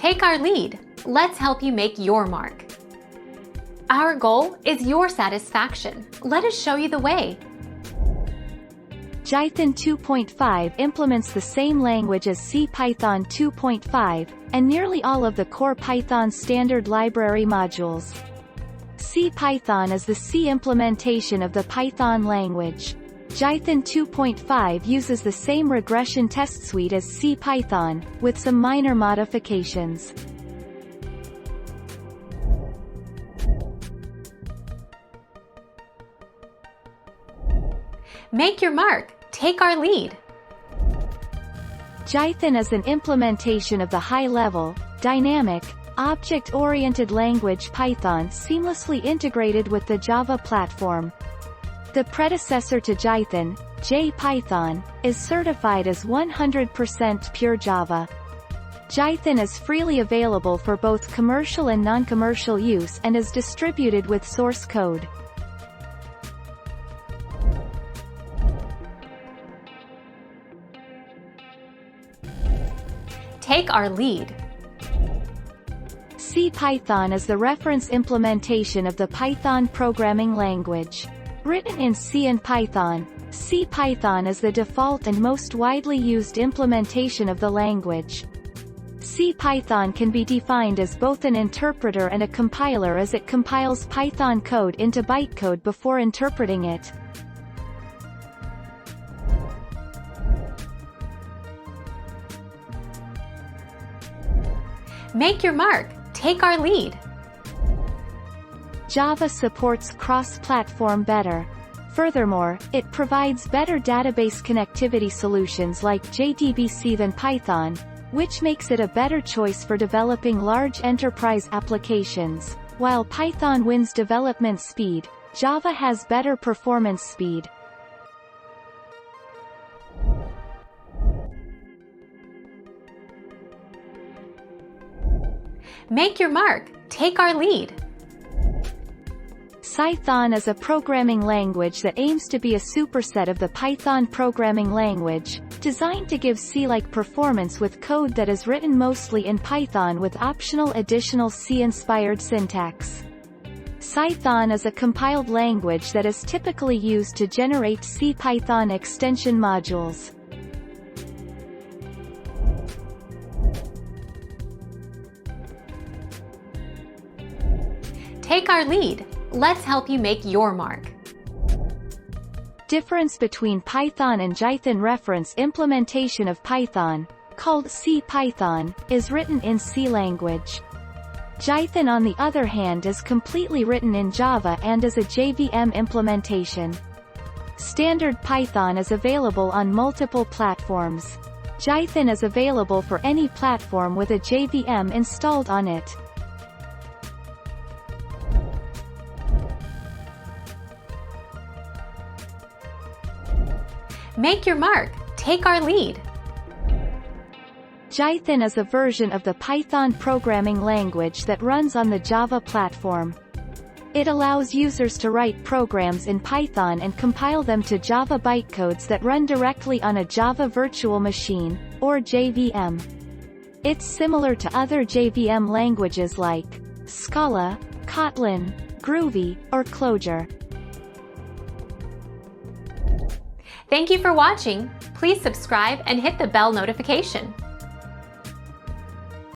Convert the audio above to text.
Take our lead. Let's help you make your mark. Our goal is your satisfaction. Let us show you the way. Jython 2.5 implements the same language as CPython 2.5, and nearly all of the core Python standard library modules. CPython is the C implementation of the Python language. Jython 2.5 uses the same regression test suite as CPython, with some minor modifications. Make your mark. Take our lead. Jython is an implementation of the high-level, dynamic, object-oriented language Python seamlessly integrated with the Java platform. The predecessor to Jython, CPython, is certified as 100% pure Java. Jython is freely available for both commercial and non-commercial use and is distributed with source code. Take our lead. CPython is the reference implementation of the Python programming language. Written in C and Python, CPython is the default and most widely used implementation of the language. CPython can be defined as both an interpreter and a compiler as it compiles Python code into bytecode before interpreting it. Make your mark. Take our lead. Java supports cross-platform better. Furthermore, it provides better database connectivity solutions like JDBC than Python, which makes it a better choice for developing large enterprise applications. While Python wins development speed, Java has better performance speed. Make your mark. Take our lead. Cython is a programming language that aims to be a superset of the Python programming language, designed to give C-like performance with code that is written mostly in Python with optional additional C-inspired syntax. Cython is a compiled language that is typically used to generate CPython extension modules. Take our lead. Let's help you make your mark. Difference between Python and Jython. Reference implementation of Python, called CPython, is written in C language. Jython on the other hand is completely written in Java and is a JVM implementation. Standard Python is available on multiple platforms. Jython is available for any platform with a JVM installed on it. Make your mark. Take our lead. Jython is a version of the Python programming language that runs on the Java platform. It allows users to write programs in Python and compile them to Java bytecodes that run directly on a Java virtual machine, or JVM. It's similar to other JVM languages like Scala, Kotlin, Groovy, or Clojure. Thank you for watching. Please subscribe and hit the bell notification.